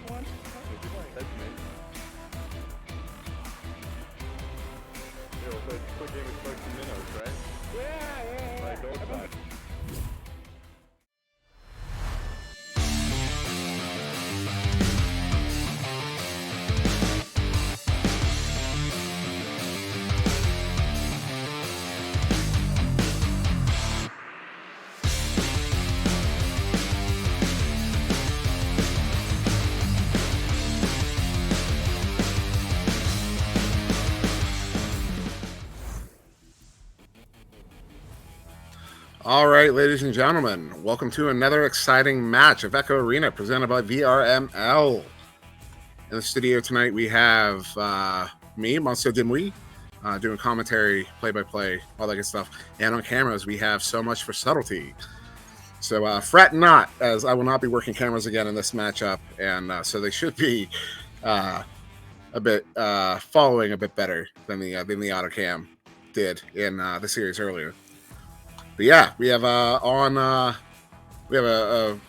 one? That's me. Yeah, we'll play quick game with folks and minnows, right? Yeah. Like old times. All right, ladies and gentlemen, welcome to another exciting match of Echo Arena presented by VRML. In the studio tonight, we have me, SimDimwi, doing commentary, play-by-play, all that good stuff. And on cameras, we have So Much for Subtlety. So fret not, as I will not be working cameras again in this matchup, and so they should be a bit following a bit better than the AutoCam did in the series earlier. But yeah, we have a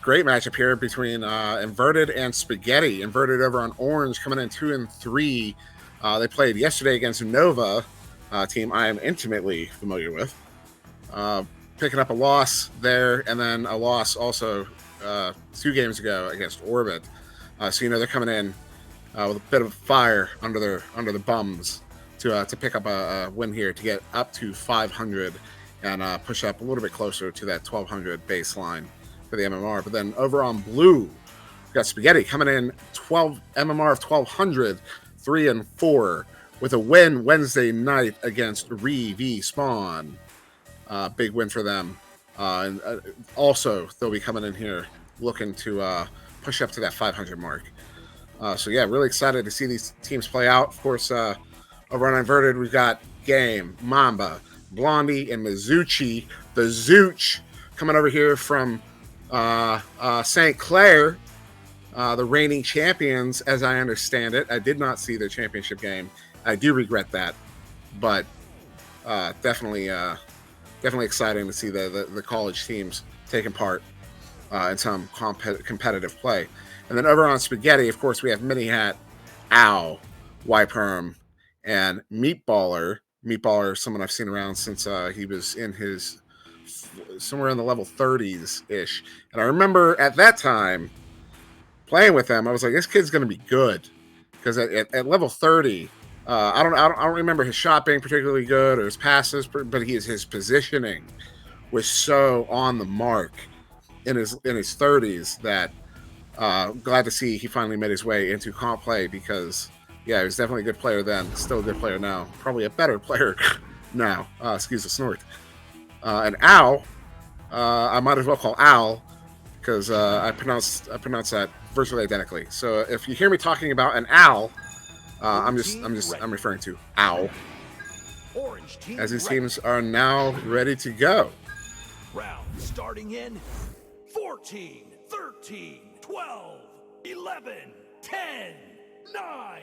great matchup here between InVerted and Spaghetti. InVerted over on Orange coming in 2-3. They played yesterday against Nova, a team I am intimately familiar with. Picking up a loss there, and then a loss also 2 games ago against Orbit. So they're coming in with a bit of fire under the bums to pick up a win here to get up to 500. And push up a little bit closer to that 1,200 baseline for the MMR. But then over on Blue, we've got Spaghetti coming in MMR of 1,200, 3-4, with a win Wednesday night against V Spawn. Big win for them. And also, they'll be coming in here looking to push up to that 500 mark. So yeah, really excited to see these teams play out. Of course, over on InVerted, we've got Game, Mamba, Blondie, and Mizuchi. The Zooch coming over here from St. Clair, the reigning champions, as I understand it. I did not see their championship game. I do regret that, but definitely exciting to see the college teams taking part in some competitive play. And then over on Spaghetti, of course, we have Mini Hat, Ow, Yperm, and Meatballer. Meatballer, someone I've seen around since he was in his somewhere in the level 30s ish, and I remember at that time playing with him. I was like, this kid's going to be good because at level 30, I don't remember his shot being particularly good or his passes, but his positioning was so on the mark in his 30s that glad to see he finally made his way into comp play because. Yeah, he was definitely a good player then. Still a good player now. Probably a better player now. Excuse the snort. And Owl, I might as well call Owl because I pronounce that virtually identically. So if you hear me talking about an owl, I'm referring to Owl. As these teams are now ready to go. Round starting in 14, 13, 12, 11, 10, 9,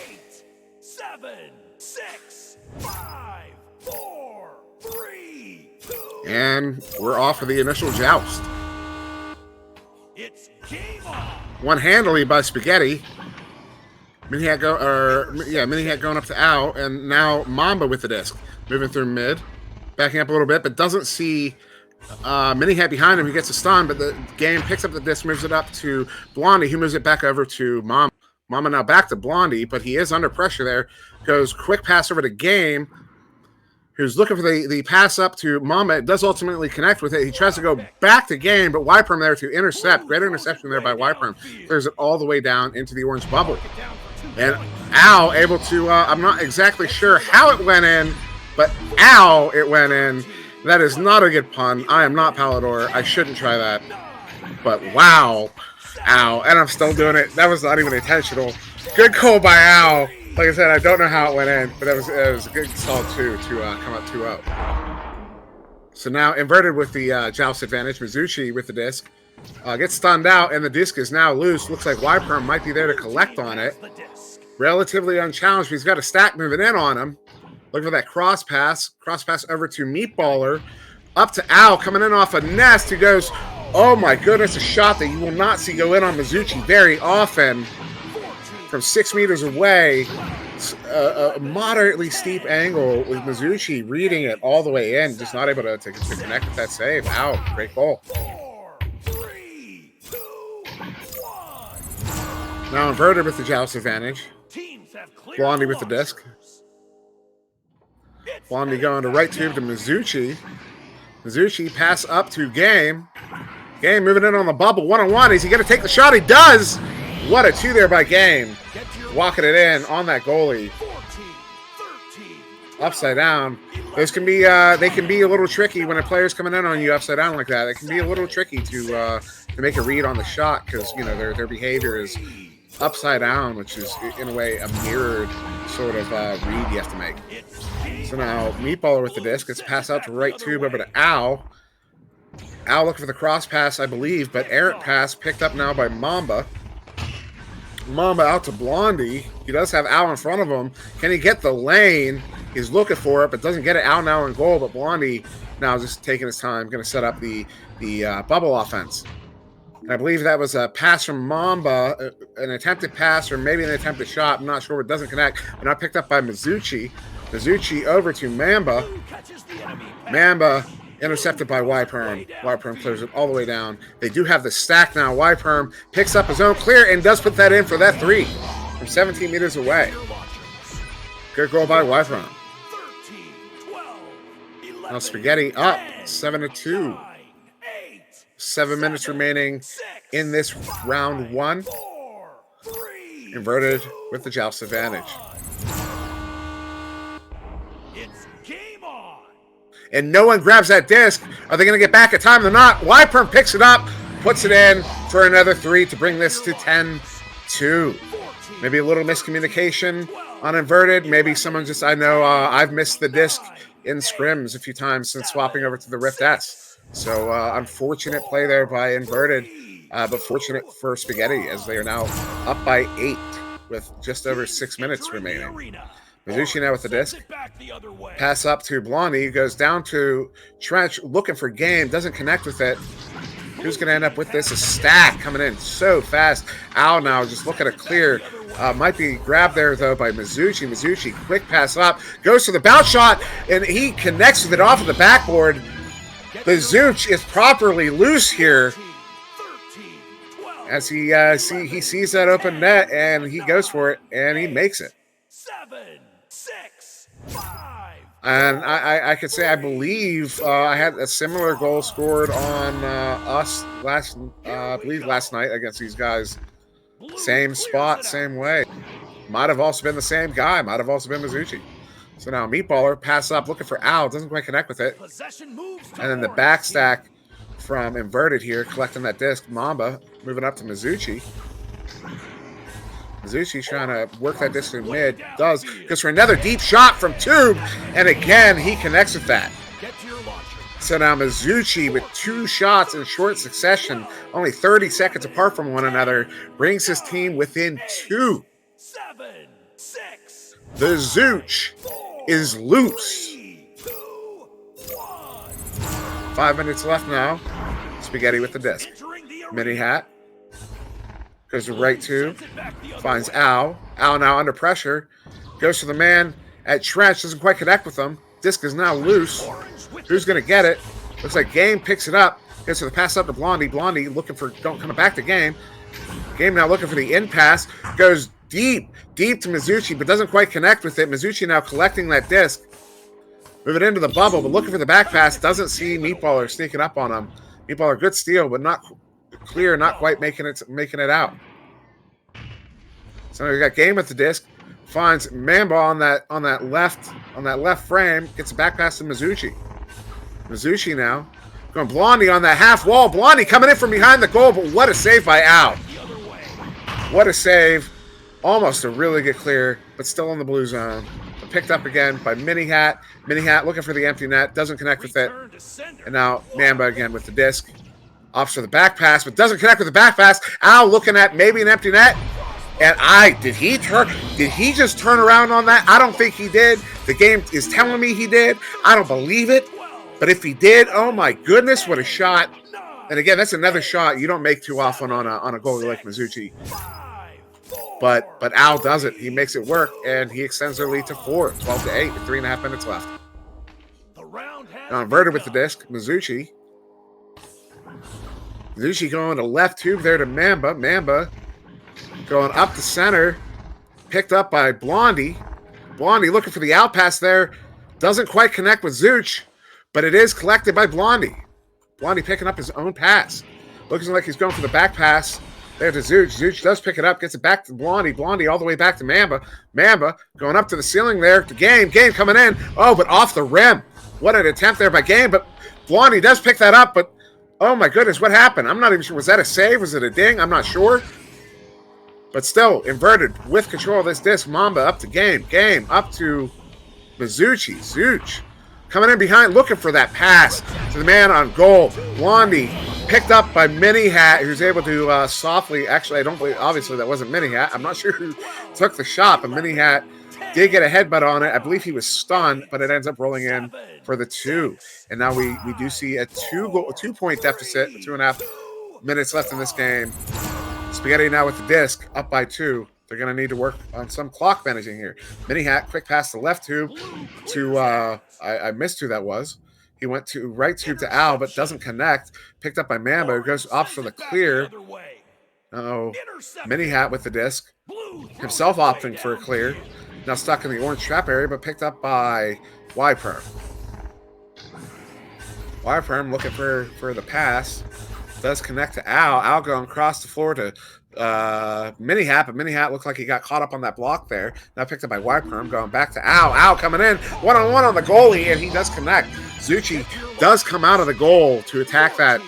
8, 7, 6, 5, 4, 3, 2. And we're off for the initial joust. It's game on. Won handily by Spaghetti. Mini Hat going up to Ow, and now Mamba with the disc. Moving through mid. Backing up a little bit, but doesn't see Mini Hat behind him. He gets a stun, but the game picks up the disc, moves it up to Blondie, who moves it back over to Mamba. Mama now back to Blondie, but he is under pressure there. Goes quick pass over to Game, who's looking for the pass up to Mama. It does ultimately connect with it. He tries to go back to Game, but Yperm there to intercept. Great interception there by Yperm. Clears it all the way down into the orange bubble. And Ow able to, I'm not exactly sure how it went in, but Ow, it went in. That is not a good pun. I am not Palador. I shouldn't try that. But wow. Ow, and I'm still doing it. That was not even intentional. Good call by Ow. Like I said, I don't know how it went in, but it was a good solid 2 to come up 2-0. So now InVerted with the joust advantage. Mizuchi with the disc. Gets stunned out, and the disc is now loose. Looks like Yperm might be there to collect on it. Relatively unchallenged, but he's got a stack moving in on him. Looking for that cross pass. Cross pass over to Meatballer. Up to Owl, coming in off a nest. He goes Oh my goodness, a shot that you will not see go in on Mizuchi very often from 6 meters away. A moderately steep angle with Mizuchi reading it all the way in, just not able to connect with that save. Out. Great goal. 4, 3, 2, 1. Now InVerted with the joust advantage. Teams have cleared Blondie the with the disc. launchers. It's Blondie going to right tube to Mizuchi. Mizuchi pass up to Game. Game moving in on the bubble. 1-on-1. Is he going to take the shot? He does. What a 2 there by Game. Walking it in on that goalie. 14, 13, Upside down. Those can be they can be a little tricky when a player's coming in on you upside down like that. It can be a little tricky to make a read on the shot because you know their behavior is upside down, which is in a way a mirrored sort of read you have to make. So now Meatballer with the disc. It's passed out to right tube over to Al. Al looking for the cross pass, I believe, but errant pass picked up now by Mamba. Mamba out to Blondie. He does have Al in front of him. Can he get the lane? He's looking for it, but doesn't get it. Al now in goal, but Blondie now just taking his time, going to set up the bubble offense. And I believe that was a pass from Mamba, an attempted pass or maybe an attempted shot. I'm not sure. It doesn't connect, but not picked up by Mizuchi. Mizuchi over to Mamba. Mamba intercepted by Yperm. Yperm clears it all the way down. They do have the stack now. Yperm picks up his own clear and does put that in for that 3 from 17 meters away. Good goal by Yperm. Now Spaghetti up 7-2. 7 minutes remaining in this round 1. InVerted with the joust advantage. And no one grabs that disc. Are they going to get back at time? They're not. Yperm picks it up, puts it in for another 3 to bring this to 10-2. Maybe a little miscommunication on InVerted. Maybe someone just, I know I've missed the disc in scrims a few times since swapping over to the Rift S. So unfortunate play there by InVerted, but fortunate for Spaghetti as they are now up by 8 with just over 6 minutes remaining. Mizuchi now with the disc. Pass up to Blondie. Goes down to Trench looking for Game. Doesn't connect with it. Who's going to end up with this? A stack coming in so fast. Al now just looking to clear. Might be grabbed there, though, by Mizuchi. Mizuchi, quick pass up. Goes to the bounce shot, and he connects with it off of the backboard. The Zooch is properly loose here. As he sees that open net, and he goes for it, and he makes it. 7, 6, 5. And I could say I believe I had a similar goal scored on us last night against these guys. Same spot, same way. Might have also been the same guy. Might have also been Mizuchi. So now Meatballer pass up, looking for Al. Doesn't quite connect with it. And then the back stack from InVerted here, collecting that disc. Mamba moving up to Mizuchi. Mizuchi trying to work that disc in mid. Does. Goes for another deep shot from Tube. And again, he connects with that. So now Mizuchi with 2 shots in short succession, only 30 seconds apart from one another, brings his team within 2. 7, 6. The Zooch is loose. 2, 1. 5 minutes left now. Spaghetti with the disc. Mini hat. Goes to right tube. Finds Al. Al now under pressure. Goes to the man at Trench. Doesn't quite connect with him. Disc is now loose. Who's going to get it? Looks like Game picks it up. Gets to the pass up to Blondie. Blondie looking for, coming back to Game. Game now looking for the in pass. Goes deep to Mizuchi, but doesn't quite connect with it. Mizuchi now collecting that disc. Moving into the bubble, but looking for the back pass. Doesn't see Meatballer sneaking up on him. Meatballer, good steal, but not clear, not quite making it out. So we got Game with the disc. Finds Mamba on that left frame. Gets a back pass to Mizuchi. Mizuchi now going Blondie on that half wall. Blondie coming in from behind the goal, but what a save by Al. What a save. Almost a really good clear, but still in the blue zone. But picked up again by Mini Hat. Mini Hat looking for the empty net. Doesn't connect with it. And now Mamba again with the disc. Offs for the back pass, but doesn't connect with the back pass. Al looking at maybe an empty net. And did he just turn around on that? I don't think he did. The game is telling me he did. I don't believe it. But if he did, oh my goodness, what a shot. And again, that's another shot you don't make too often on a goalie like Mizuchi. But Al does it. He makes it work, and he extends their lead to 4, 12-8, with 3.5 minutes left. Now inverted with the disc, Mizuchi. Mizuchi going to left tube there to Mamba. Mamba going up the center, picked up by Blondie. Blondie looking for the out pass there. Doesn't quite connect with Zuch, but it is collected by Blondie. Blondie picking up his own pass. Looks like he's going for the back pass there to Zuch. Zuch does pick it up, gets it back to Blondie. Blondie all the way back to Mamba. Mamba going up to the ceiling there to Game. Game coming in. Oh, but off the rim. What an attempt there by Game, but Blondie does pick that up, but oh my goodness, what happened? I'm not even sure. Was that a save? Was it a ding? I'm not sure. But still, inverted with control of this disc. Mamba up to Game. Game up to Mizuchi. Zuch coming in behind, looking for that pass to the man on goal. Blondie picked up by Mini Hat, who's able to softly, actually, I don't believe, obviously that wasn't Mini Hat. I'm not sure who took the shot, but Mini Hat did get a headbutt on it. I believe he was stunned, but it ends up rolling in for the 2. And now we do see a 2-point deficit, 2.5 minutes left in this game. Spaghetti now with the disc, up by 2. They're going to need to work on some clock managing here. Mini Hat, quick pass to left tube to, I missed who that was. He went to right tube to Al, but doesn't connect. Picked up by Mamba, who opts for the clear. Uh-oh. Mini Hat with the disc. Himself opting for a clear. Now stuck in the orange trap area, but picked up by Y-Perm. Y-Perm looking for the pass. Does connect to Al. Al going across the floor to Mini Hat, but Mini Hat looked like he got caught up on that block there. Now picked up by Y-Perm, going back to Al. Al coming in, one-on-one on the goalie, and he does connect. Zucchi does come out of the goal to attack that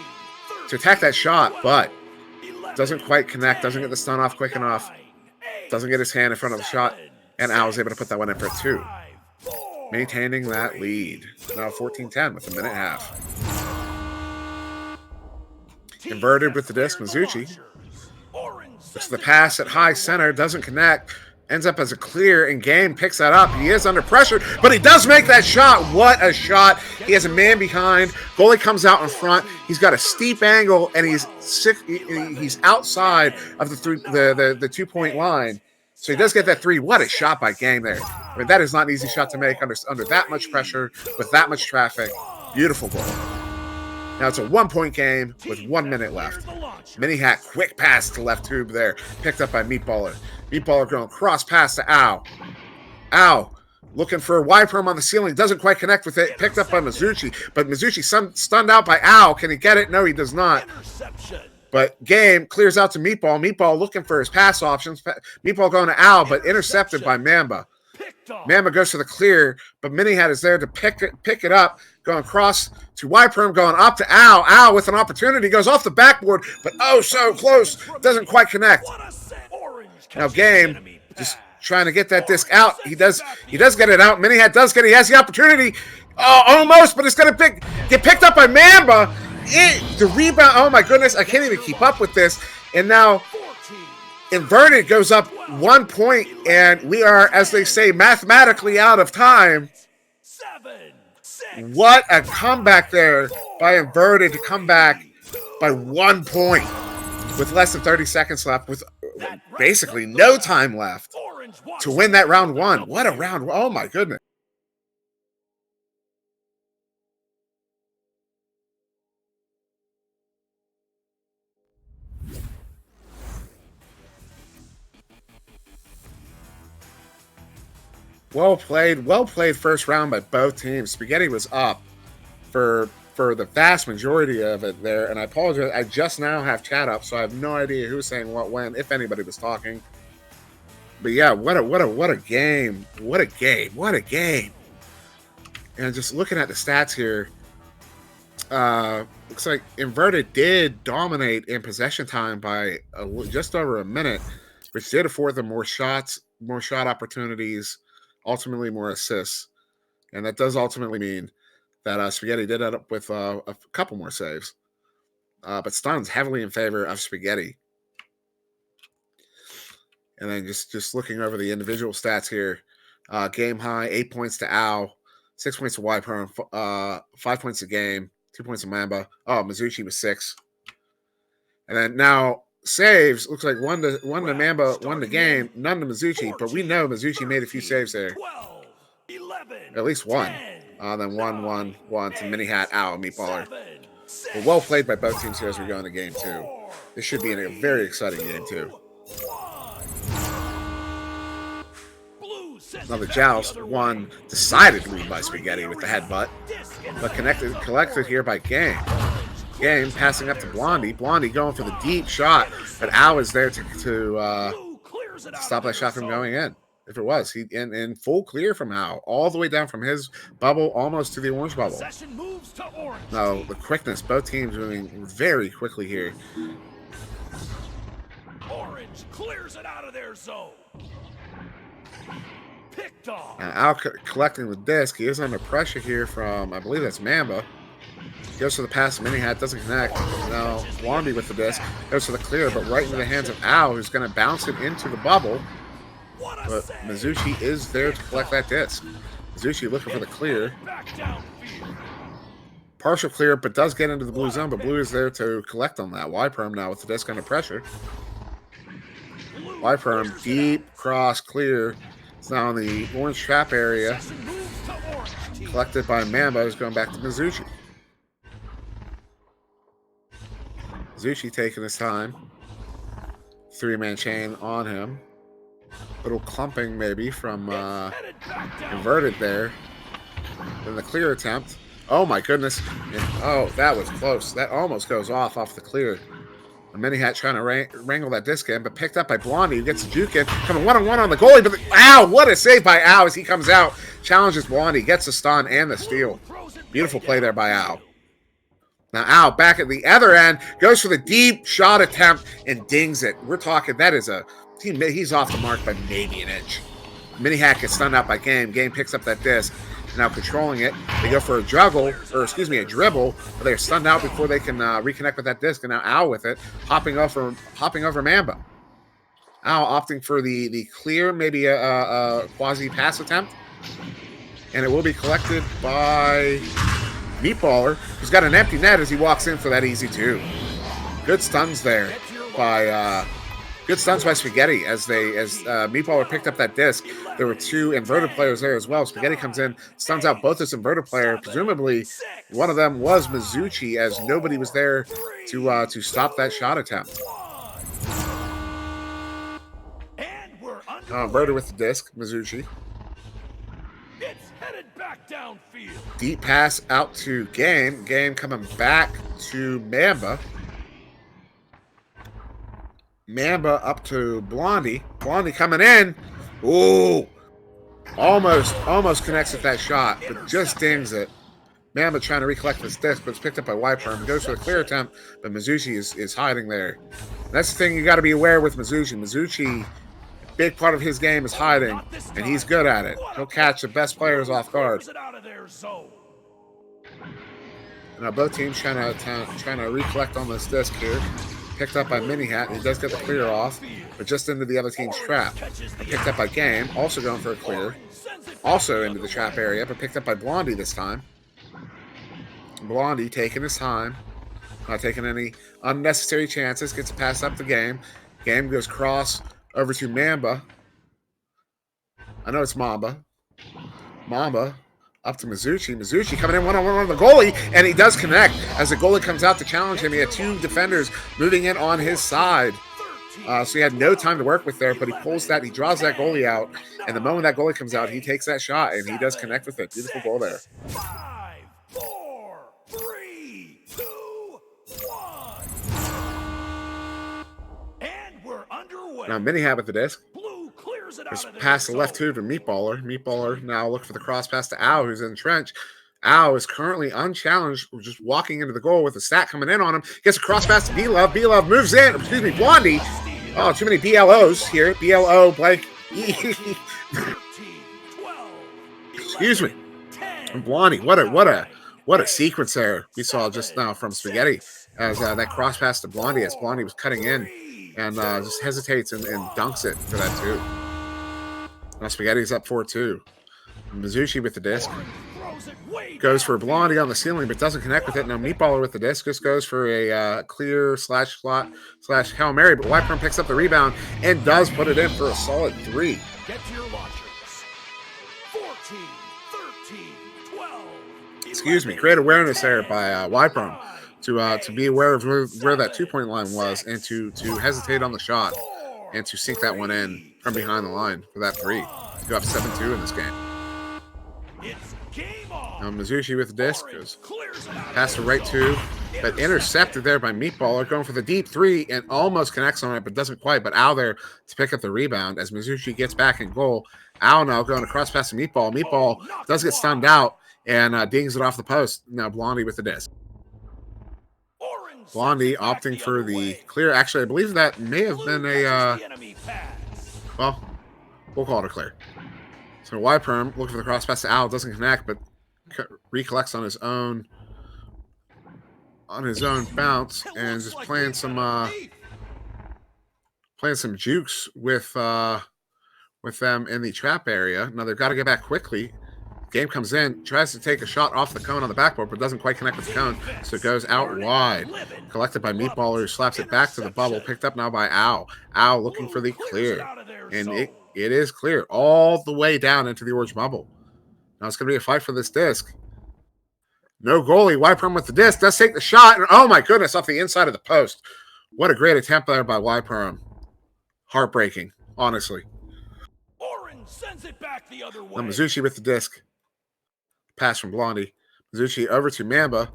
shot, but doesn't quite connect, doesn't get the stun off quick enough, doesn't get his hand in front of the shot, and Al was able to put that one in for 2. Maintaining that lead. Now 14-10 with a minute and a half. Inverted with the disc, Mizuchi. It's the pass at high center, doesn't connect, ends up as a clear, and Game picks that up. He is under pressure, but he does make that shot. What a shot. He has a man behind. Goalie comes out in front. He's got a steep angle, and he's outside of the 2-point line. So he does get that 3. What a shot by Game there. I mean, that is not an easy shot to make under that much pressure, with that much traffic. Beautiful goal. Now it's a 1-point game with 1 minute left. Mini Hat, quick pass to left tube there. Picked up by Meatballer. Meatballer going cross pass to Al. Al looking for a Y-Perm on the ceiling. Doesn't quite connect with it. Picked up by Mizuchi. But Mizuchi stunned out by Al. Can he get it? No, he does not. But Game clears out to Meatball. Meatball looking for his pass options. Meatball going to Al, but intercepted by Mamba. Mamba goes for the clear, but Mini Hat is there to pick it up. Going across to Y-Perm, going up to Al. Al with an opportunity, goes off the backboard, but oh so close. Doesn't quite connect. Now Game just trying to get that disc out. He does get it out. Mini Hat does get it. He has the opportunity. Oh, almost, but it's going to get picked up by Mamba. The rebound, oh my goodness, I can't even keep up with this. And now Inverted goes up 1 point, and we are, as they say, mathematically out of time. What a comeback there by Inverted to come back by 1 point with less than 30 seconds left, with basically no time left to win that round 1. What a round. Oh my goodness. Well played first round by both teams. Spaghetti was up for the vast majority of it there, and I apologize. I just now have chat up, so I have no idea who's saying what when, if anybody was talking. But yeah, what a game. What a game. And just looking at the stats here, looks like Inverted did dominate in possession time by just over a minute, which did afford them more shot opportunities, ultimately more assists. And that does ultimately mean that Spaghetti did end up with a couple more saves. But stuns heavily in favor of Spaghetti. And then just looking over the individual stats here, game high, 8 points to Al, 6 points to Y-Perm, 5 points a Game, 2 points to Mamba. Oh, Mizuchi was 6. And then now saves looks like one to Mamba, one to game, none to Mizuchi. But we know Mizuchi made a few saves there, 12, 11, at least one. 10, Then 1-1-1 to Mini Hat, Ow, Meatballer. 7, 6, But well played by both teams here as we go into game 2. 4, This should be a very exciting game 2. 1. Blue sends Now the it back joust other won way. decidedly by Spaghetti with the headbutt, but collected here by Game. Game passing up to Blondie. Blondie going for the deep shot, but Al is there to Blue clears it out stop of that their shot from zone. going in. If it was, he in full clear from Al, all the way down from his bubble almost to the orange bubble. Possession moves to orange. Now the quickness, both teams moving very quickly here. Orange clears it out of their zone. Picked off. Now Al collecting the disc. He is under pressure here from, I believe that's Mamba. Goes for the pass, Mini Hat doesn't connect. Now Blondie with the disc goes for the clear, but right into the hands of Al, who's going to bounce it into the bubble. What a But save. Mizuchi is there to collect that disc. Mizuchi looking for the clear. Back downfield. Partial clear, but does get into the blue zone, but blue is there to collect on that. Y-Perm now with the disc under pressure. Blue Y-Perm, clears it deep cross clear. It's now in the orange trap area. out. Possession moves to orange team. Collected by Mamba, who's going back to Mizuchi. Mizuchi taking his time. 3-man chain on him. Little clumping maybe from Headed back down. InVerted there. Then the clear attempt. Oh my goodness. And, oh, that was close. That almost goes off the clear. A Mini Hat trying to wrangle that disc in, but picked up by Blondie, who gets the juke in. Coming one-on-one on the goalie, but ow, what a save by Al as he comes out. Challenges Blondie, gets the stun and the steal. Throws it Beautiful way play there by downfield. Al. Now Al back at the other end, goes for the deep shot attempt and dings it. We're talking, that is he's off the mark by maybe an inch. Mini Hat gets stunned out by Game. Game picks up that disc. Now controlling it. They go for a dribble, a dribble, but they're stunned out before they can reconnect with that disc. And now Al with it, hopping over Mamba. Al opting for the clear, maybe a quasi pass attempt. And it will be collected by Meatballer, who's got an empty net as he walks in for that easy 2. Good stuns there by Spaghetti as Meatballer picked up that disc. There were 2 InVerted players there as well. Spaghetti comes in, stuns out both this InVerted player. Presumably, one of them was Mizuchi, as nobody was there to stop that shot attempt. And we're under. InVerted with the disc, Mizuchi. It's headed back downfield. Deep pass out to Game. Game coming back to Mamba. Mamba up to Blondie. Blondie coming in. Ooh. Almost connects with that shot, but just dings it. Mamba trying to recollect this disc, but it's picked up by Y-Perm. Goes for the clear attempt, but Mizuchi is hiding there. That's the thing you got to be aware with Mizuchi. Mizuchi, big part of his game is hiding, and he's good at it. He'll catch the best players off guard. Clears it out of their zone. Now both teams trying to recollect on this disc here. Picked up by Mini Hat, and he does get the clear off, but just into the other team's trap. Picked up by Game, also going for a clear. Also into the trap area, but picked up by Blondie this time. Blondie taking his time, not taking any unnecessary chances, gets a pass up the Game. Game goes cross over to Mamba. I know it's Mamba. Mamba up to Mizuchi. Mizuchi coming in one-on-one on the goalie, and he does connect as the goalie comes out to challenge him. He had 2 defenders moving in on his side. So he had no time to work with there, but he pulls that, he draws that goalie out, and the moment that goalie comes out, he takes that shot, and he does connect with it. Beautiful goal there. 5, 4, 3, 2, 1. And we're underway. Now Mini Hat with the disc. Blue clears it out Just of their pass the left zone. to Meatballer. Meatballer now look for the cross pass to Ao, who's in the trench. Ao is currently unchallenged, just walking into the goal with the stat coming in on him. Gets a cross pass to B-Love. B-Love moves in. Excuse me, Blondie. Oh, too many BLOs here. BLO, blank. 13, 12, Excuse me. 10, And Blondie, what a sequence there we saw just now from Spaghetti as that cross pass to Blondie as Blondie was cutting in and just hesitates and dunks it for that too. Now Spaghetti's up 4-2. Mizuchi with the disc. throws it way Goes for Blondie on the ceiling, but doesn't connect with it. Now Meatballer with the disc just goes for a clear slash slot slash Hail Mary, but Wypern picks up the rebound and does put it in for a solid 3. Get to your launchers. 14, 13, 12. Excuse me. Great awareness there by Wypern to be aware of where that 2-point line was and to hesitate on the shot and to sink that one in from behind the line for that 3. Go up 7-2 in this game. It's game on. Now Mizuchi with the disc goes past the right 2, but intercepted there by Meatballer, going for the deep 3 and almost connects on it, but doesn't quite. But Al there to pick up the rebound as Mizuchi gets back in goal. Al now going across past the Meatball. Meatball does get stunned out and dings it off the post. Now Blondie with the disc. Blondie opting for the clear. Actually, I believe that may have been a, well, we'll call it a clear. So Wypern looking for the cross pass to Al, doesn't connect, but recollects on his own bounce and just playing some jukes with them in the trap area. Now they've got to get back quickly. Game comes in, tries to take a shot off the cone on the backboard, but doesn't quite connect with the cone, so it goes out wide. Collected by Meatballer, who slaps it back to the bubble, picked up now by Al. Al looking for the clear, and it is clear all the way down into the orange bubble. Now it's going to be a fight for this disc. No goalie. Wypern with the disc. Does take the shot. And oh my goodness, off the inside of the post. What a great attempt there by Wypern. Heartbreaking, honestly. Orange sends it back the other way. Now Mizuchi with the disc. Pass from Blondie. Mizuchi over to Mamba.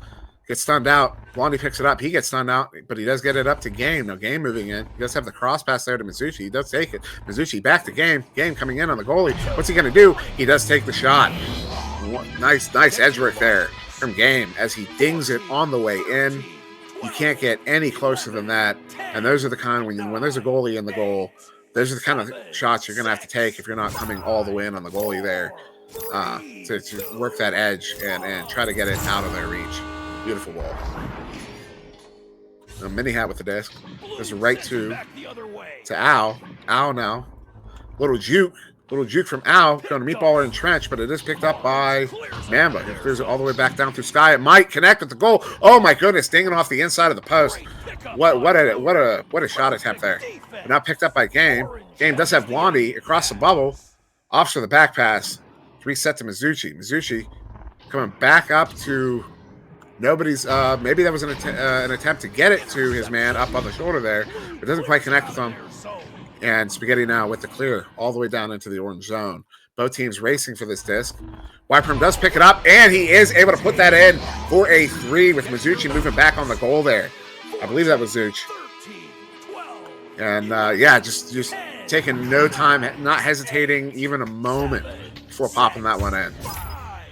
Gets stunned out. Blondie picks it up. He gets stunned out, but he does get it up to Game. Now Game moving in. He does have the cross pass there to Mizuchi. He does take it. Mizuchi back to Game. Game coming in on the goalie. What's he going to do? He does take the shot. Nice edge work there from Game as he dings it on the way in. You can't get any closer than that. And those are the kind when there's a goalie in the goal, those are the kind of shots you're going to have to take if you're not coming all the way in on the goalie there to work that edge and try to get it out of their reach. Beautiful ball. Now Mini Hat with the disc. There's a right to Al. Al now. Little juke from Al. Going to Meatballer and Trench, but it is picked up by Mamba. He clears it all the way back down through Sky. It might connect with the goal. Oh my goodness, dinging off the inside of the post. What a shot attempt there. But now picked up by Game. Game does have Blondie across the bubble. Off for the back pass. Reset to Mizuchi. Mizuchi coming back up to nobody's. Maybe that was an attempt to get it to his man up on the shoulder there, but doesn't quite connect with him. And Spaghetti now with the clear all the way down into the orange zone. Both teams racing for this disc. Wypern does pick it up, and he is able to put that in for a 3 with Mizuchi moving back on the goal there. I believe that was Zuch. And yeah, just taking no time, not hesitating even a moment before popping that one in.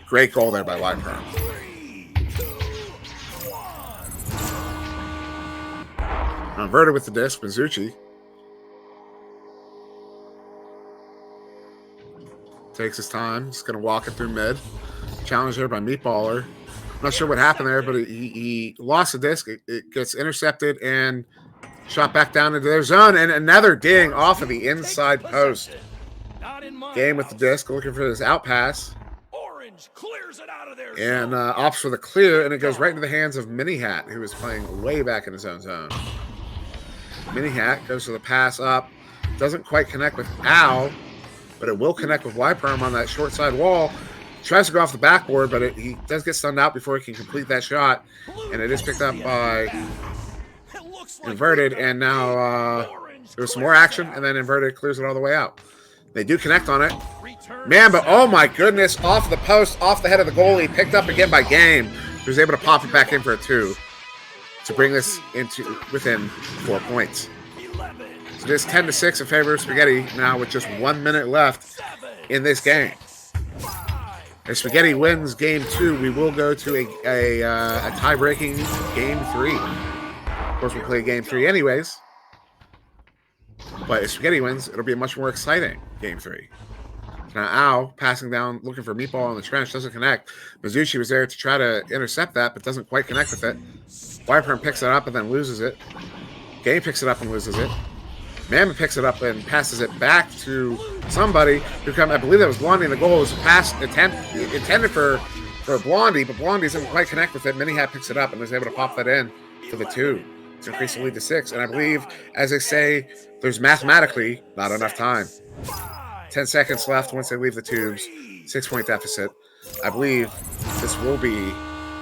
Great goal there by Wypern. InVerted with the disc, Mizuchi. Takes his time. He's going to walk it through mid. Challenged there by Meatballer. Not sure what happened there, but he lost the disc. It gets intercepted and shot back down into their zone. And another ding off of the inside post. Game with the disc, looking for this out pass. And opts for the clear, and it goes right into the hands of Mini Hat, who is playing way back in his own zone. Mini Hat goes for the pass up. Doesn't quite connect with Al, but it will connect with Wypern on that short side wall. Tries to go off the backboard, but he does get stunned out before he can complete that shot. And it is picked up by InVerted, and now there's some more action, and then InVerted clears it all the way out. They do connect on it. Mamba, oh my goodness, off the post, off the head of the goalie, picked up again by Game, who's able to pop it back in for a 2 to bring this into within 4 points. So it is 10-6 in favor of Spaghetti now with just 1 minute left in this game. If Spaghetti wins game 2, we will go to a tie-breaking game 3. Of course, we'll play game 3 anyways. But if Spaghetti wins, it'll be a much more exciting game 3. Now Al passing down, looking for Meatball on the trench, doesn't connect. Mizuchi was there to try to intercept that, but doesn't quite connect with it. Wypern picks it up and then loses it. Game picks it up and loses it. Mamba picks it up and passes it back to somebody who I believe that was Blondie in the goal. It was a pass intended for for Blondie, but Blondie doesn't quite connect with it. Mini Hat picks it up and is able to pop that in for the 2 to increase the lead to 6. And I believe, as they say, there's mathematically not enough time. 10 seconds left once they leave the tubes. 6-point deficit. I believe this will be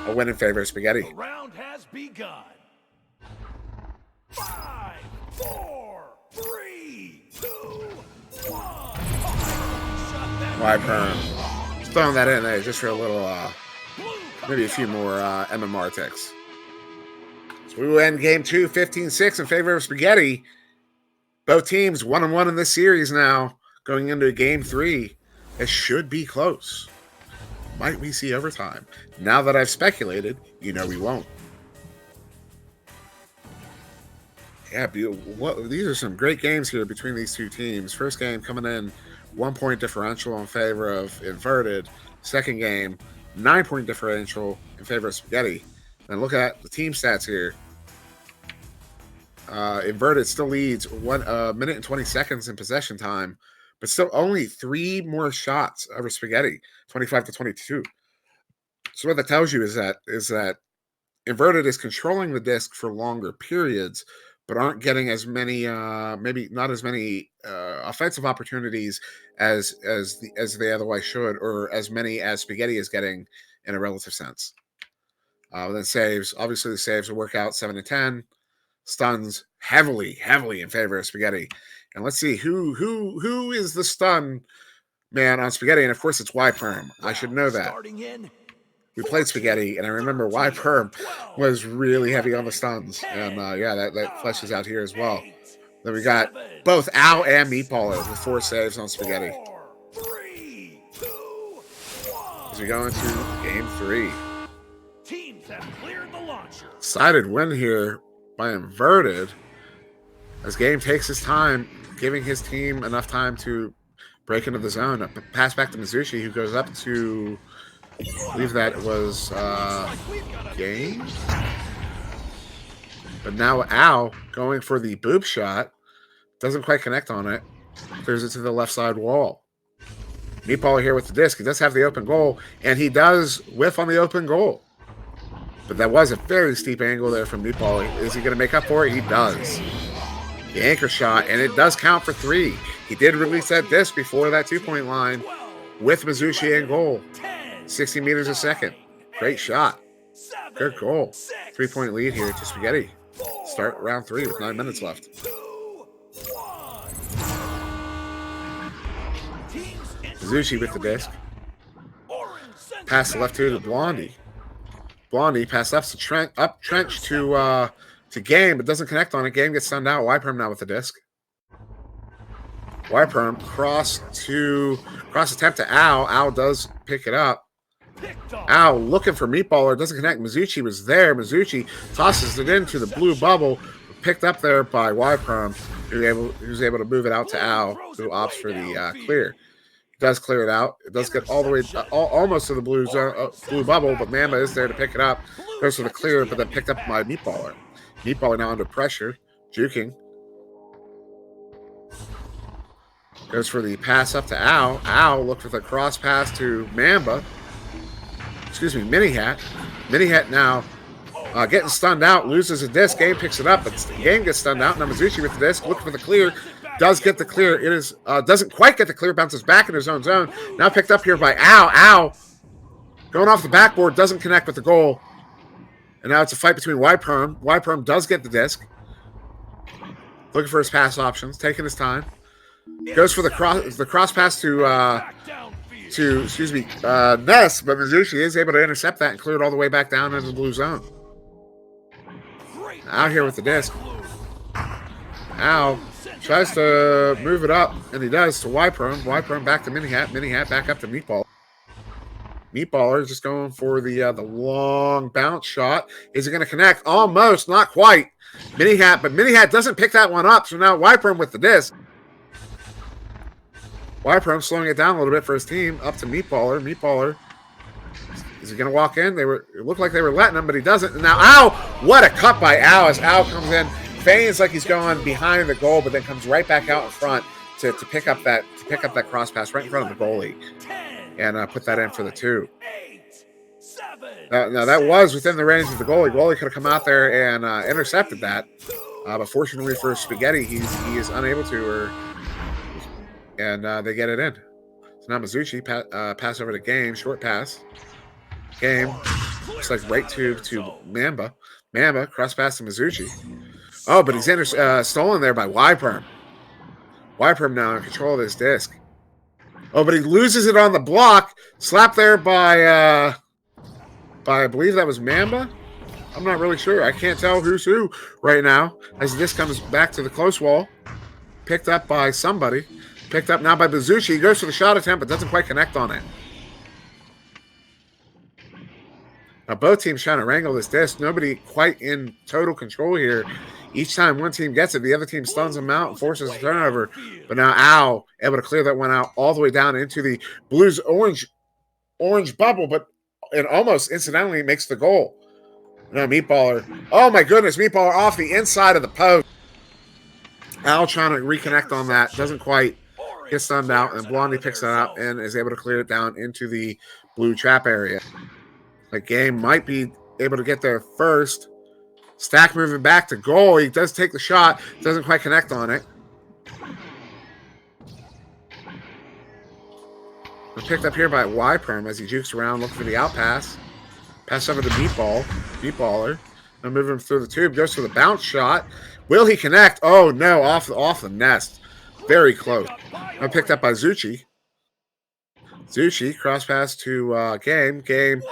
a win in favor of Spaghetti. The round has begun. 5, 4, 3, 2, 1. YPerm. Just throwing that in there just for a little, maybe a few more MMR ticks. So we will end game 2, 15-6 in favor of Spaghetti. Both teams 1-1 in this series now, going into game 3. It should be close. Might we see overtime? Now that I've speculated, you know we won't. Yeah, these are some great games here between these two teams. First game coming in 1-point differential in favor of InVerted. Second game, 9-point differential in favor of Spaghetti. And look at the team stats here. InVerted still leads 1 minute and 20 seconds in possession time, but still only 3 more shots over Spaghetti, 25-22. So what that tells you is that InVerted is controlling the disc for longer periods, but aren't getting as many, maybe not as many offensive opportunities as they otherwise should, or as many as Spaghetti is getting in a relative sense. Then saves, obviously the saves will work out 7-10. Stuns heavily in favor of Spaghetti. And let's see who is the stun man on Spaghetti. And of course it's YPerm. I should know that. We played Spaghetti, and I remember YPerm was really heavy on the stuns. And yeah, that fleshes out here as well. Then we got both Al and Meatballer with 4 saves on Spaghetti. As we go into game 3. Teams have cleared the launcher. Decided win here by InVerted, as Game takes his time, giving his team enough time to break into the zone. A pass back to Mizushi, who goes up to, I believe that was Game. But now Al going for the boob shot, doesn't quite connect on it, clears it to the left side wall. Meatballer here with the disc. He does have the open goal, and he does whiff on the open goal. But that was a very steep angle there from Meatballer. Is he going to make up for it? He does. The anchor shot, and it does count for 3. He did release that disc before that 2-point line with Mizushi in goal. 60 meters a second. Great shot. Good goal. 3-point lead here to Spaghetti. Start round 3 with 9 minutes left. Mizushi with the disc. Pass the left to Blondie. Blondie pass up trench to Game, but doesn't connect on it. Game gets stunned out. YPerm now with the disc. YPerm cross attempt to Al. Al does pick it up. Al looking for Meatballer, doesn't connect. Mizuchi was there. Mizuchi tosses it into the blue bubble, picked up there by YPerm, who's able to move it out to Al, who opts for the clear. Does clear it out. It does get all the way almost to the blue bubble, but Mamba is there to pick it up. Goes for the clear, but then picked up by Meatballer. Meatballer now under pressure, juking. Goes for the pass up to Al. Al looked for the cross pass to Mamba. Excuse me, Mini Hat. Mini Hat now getting stunned out, loses a disc. Game picks it up, but Game gets stunned out. Now Mizuchi with the disc, looking for the clear. Does get the clear. It is doesn't quite get the clear. Bounces back in his own zone. Now picked up here by Al. Al going off the backboard, doesn't connect with the goal. And now it's a fight between YPerm. YPerm does get the disc. Looking for his pass options, taking his time. Goes for the cross pass to Ness, but Mizushi is able to intercept that and clear it all the way back down into the blue zone. Out here with the disc. Al tries to move it up, and he does to YPerm. YPerm back to Mini Hat. Mini Hat back up to Meatballer. Meatballer is just going for the long bounce shot. Is it going to connect? Almost, not quite. Mini Hat, but Mini Hat doesn't pick that one up, so now YPerm with the disc. YPerm slowing it down a little bit for his team. Up to Meatballer. Meatballer. Is he going to walk in? It looked like they were letting him, but he doesn't. And now, Al! What a cut by Al as Al comes in. Feigns like he's going behind the goal, but then comes right back out in front to pick up that cross pass right in front of the goalie, and put that in for the 2. Now that was within the range of the goalie. Goalie could have come out there and intercepted that, but fortunately for Spaghetti, he is unable to, and they get it in. So now Mizuchi pass over to Game, short pass. Game looks like right to Mamba. Mamba cross pass to Mizuchi. Oh, but he's stolen there by Yperm. Yperm now in control of his disc. Oh, but he loses it on the block. Slapped there by I believe that was Mamba. I'm not really sure. I can't tell who's who right now as this comes back to the close wall. Picked up by somebody. Picked up now by Mizuchi. He goes for the shot attempt, but doesn't quite connect on it. Now both teams trying to wrangle this disc. Nobody quite in total control here. Each time one team gets it, the other team stuns them out and forces a turnover. But now Al able to clear that one out all the way down into the Blues orange bubble, but it almost incidentally makes the goal. No, Meatballer. Oh my goodness, Meatballer off the inside of the post. Al trying to reconnect on that. Doesn't quite get stunned out, and Blondie picks that up and is able to clear it down into the blue trap area. The Game might be able to get there first. Stack moving back to goal. He does take the shot. Doesn't quite connect on it. Picked up here by Yperm as he jukes around looking for the out pass. Pass over to Meatballer. Now moving through the tube. Goes for the bounce shot. Will he connect? Oh no, off the nest. Very close. Now picked up by Zucchi. Zucchi cross pass to Game. Game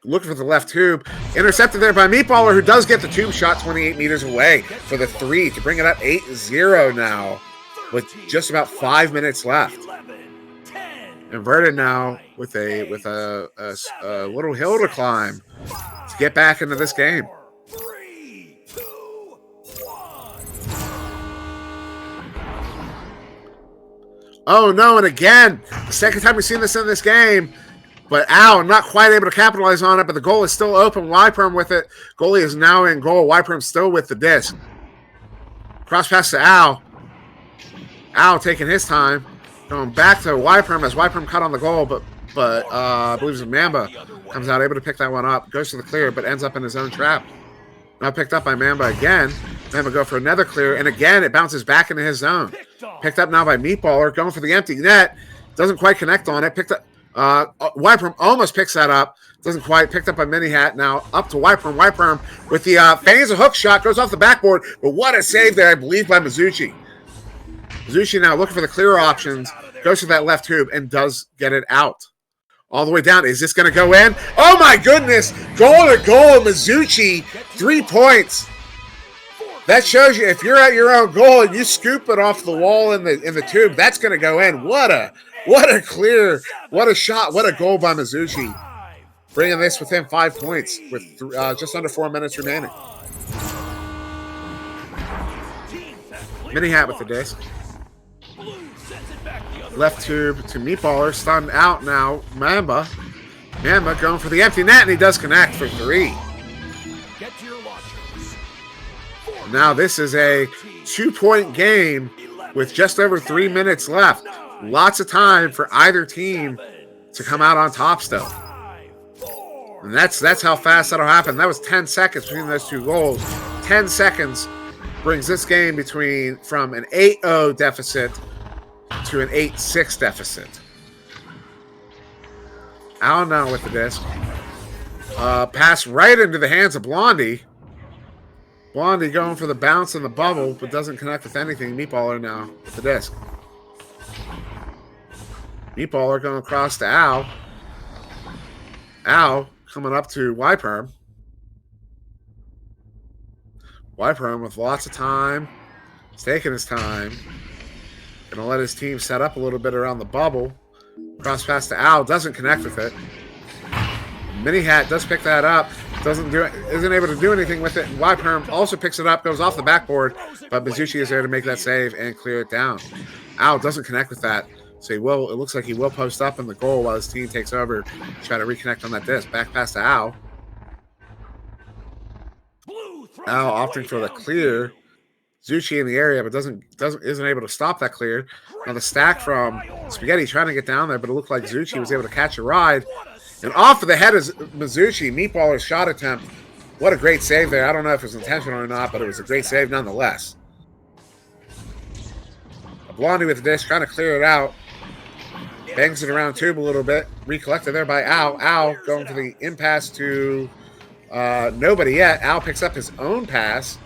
looking for the left tube. Intercepted there by Meatballer, who does get the tube shot 28 meters away for the 3 to bring it up 8-0 now with just about 5 minutes left. InVerted now with a little hill to climb to get back into this game. 3, 2, 1. Oh no, and again, the second time we've seen this in this game. But Al not quite able to capitalize on it, but the goal is still open. Yperm with it. Goalie is now in goal. Yperm still with the disc. Cross pass to Al. Al taking his time. Going back to Yperm as Yperm cut on the goal, but I believe it's Mamba comes out able to pick that one up. Goes to the clear, but ends up in his own trap. Now picked up by Mamba again. Mamba go for another clear, and again it bounces back into his zone. Picked up now by Meatballer, going for the empty net. Doesn't quite connect on it. Picked up. Yperm almost picks that up. Doesn't quite. Picked up by Mini Hat. Now up to Yperm. Yperm with the feigns a hook shot. Goes off the backboard. But what a save there, I believe, by Mizuchi. Mizuchi now looking for the clear options. Goes to that left tube and does get it out. All the way down. Is this going to go in? Oh my goodness. Goal to goal. Mizuchi. 3 points. That shows you if you're at your own goal and you scoop it off the wall in the tube, that's going to go in. What a clear, what a shot, what a goal by Mizuchi. Bringing this within 5 points with just under 4 minutes remaining. Mini Hat with the disc. Left tube to Meatballer, stunned out now. Mamba going for the empty net, and he does connect for 3. Now this is a 2-point game with just over 3 minutes left. Lots of time for either team to come out on top still. And that's how fast that'll happen. That was 10 seconds between those two goals. 10 seconds brings this game from an 8-0 deficit to an 8-6 deficit. Al now with the disc. Pass right into the hands of Blondie. Blondie going for the bounce in the bubble, but doesn't connect with anything. Meatballer now with the disc. Meatballer going across to Al. Al coming up to Yperm. Yperm with lots of time. He's taking his time. Going to let his team set up a little bit around the bubble. Cross pass to Al. Doesn't connect with it. Mini Hat does pick that up. Isn't able to do anything with it. Yperm also picks it up, goes off the backboard, but Mizuchi is there to make that save and clear it down. Al doesn't connect with that, so it looks like he will post up in the goal while his team takes over to try to reconnect on that disc. Back pass to Al. Al opting for the clear. Zucchi in the area, but isn't able to stop that clear. Now the stack from Spaghetti trying to get down there, but it looked like Zucchi was able to catch a ride And off of the head is Mizuchi. Meatballer's shot attempt. What a great save there. I don't know if it was intentional or not, but it was a great save nonetheless. Blondie with the disc, trying to clear it out. Bangs it around tube a little bit. Recollected there by Al. Al going for the impasse to nobody yet. Al picks up his own pass.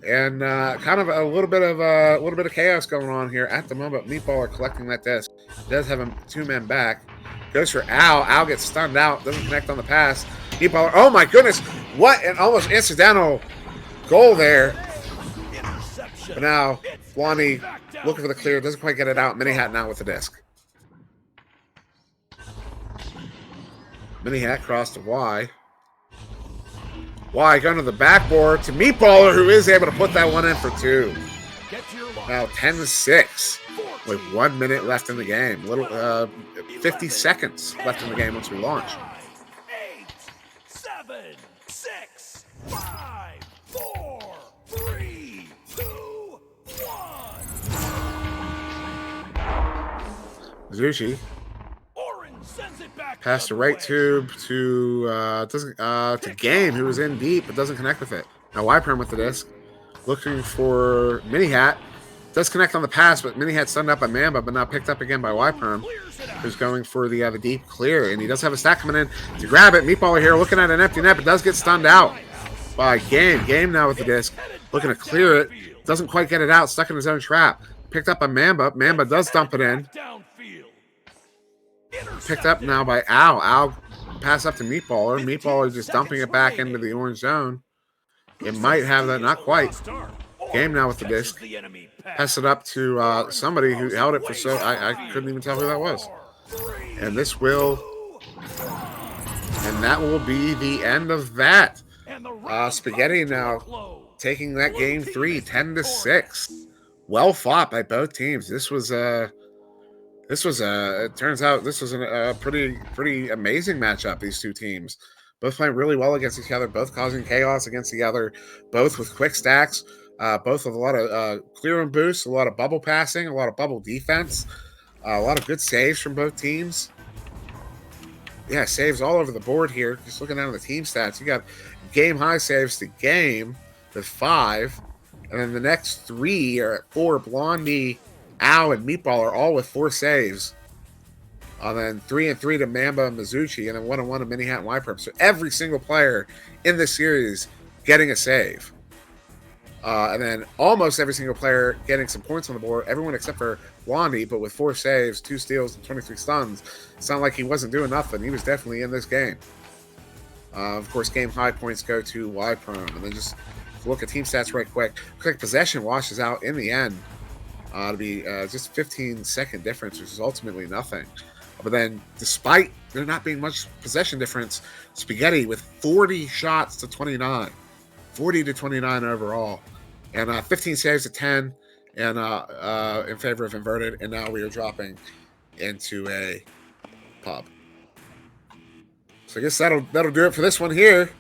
And kind of a little bit of chaos going on here at the moment. Meatballer collecting that disc. Does have him 2 men back. Goes for Al. Al gets stunned out. Doesn't connect on the pass. Meatballer. Oh my goodness! What an almost incidental goal there. But now Blondie looking for the clear. Doesn't quite get it out. Mini Hat now with the disc. Mini Hat cross to Y. Y going to the backboard to Meatballer, who is able to put that one in for 2. Now 10-6 with 1 minute left in the game. 50 seconds left in the game once we launch. 8, 7, 6, 5, 4, 3, 2, 1. Mizuchi Orange sends it back. pass the right tube to Game, who was in deep but doesn't connect with it. Now Y-Perm with the disc, looking for Mini Hat. Does connect on the pass, but Mini Hat stunned up by Mamba, but now picked up again by Y-Perm, who's going for the deep clear, and he does have a stack coming in to grab it. Meatballer here looking at an empty net, but does get stunned out by Game. Game now with the disc, looking to clear it. Doesn't quite get it out, stuck in his own trap. Picked up by Mamba. Mamba does dump it in. Picked up now by Al. Al pass up to Meatballer. Meatballer just dumping it back into the orange zone. It might have that, not quite. Game now with the disc. Pass it up to somebody who held it for so... I couldn't even tell who that was. And this will... And that will be the end of that. Spaghetti now taking that game 3, 10-6. Well fought by both teams. This was it turns out this was a pretty amazing matchup, these two teams. Both playing really well against each other, both causing chaos against the other, both with quick stacks, both with a lot of clear and boosts, a lot of bubble passing, a lot of bubble defense, a lot of good saves from both teams. Yeah, saves all over the board here. Just looking down at the team stats, you got game high saves to Game with 5, and then the next 3 are at 4. Blondie, Al, and Meatball are all with 4 saves. And then 3 and 3 to Mamba and Mizuchi, and then 1 and 1 to Mini Hat and Y-Perm. So every single player in this series getting a save. And then almost every single player getting some points on the board. Everyone except for Blondie, but with 4 saves, 2 steals, and 23 stuns. It's not like he wasn't doing nothing. He was definitely in this game. Of course, game high points go to Y-Perm. And then just look at team stats right quick. Quick possession washes out in the end. To be just a 15-second difference, which is ultimately nothing. But then, despite there not being much possession difference, Spaghetti with 40 shots to 29. 40 to 29 overall. And 15 saves to 10 and in favor of InVerted. And now we are dropping into a pub. So I guess that'll do it for this one here.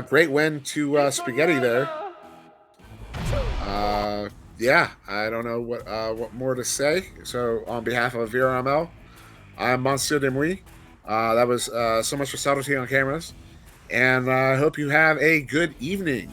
Great win to Spaghetti there. Yeah, I don't know what more to say. So on behalf of VRML, I'm SimDimwi. That was so much for subtlety on cameras. And I hope you have a good evening.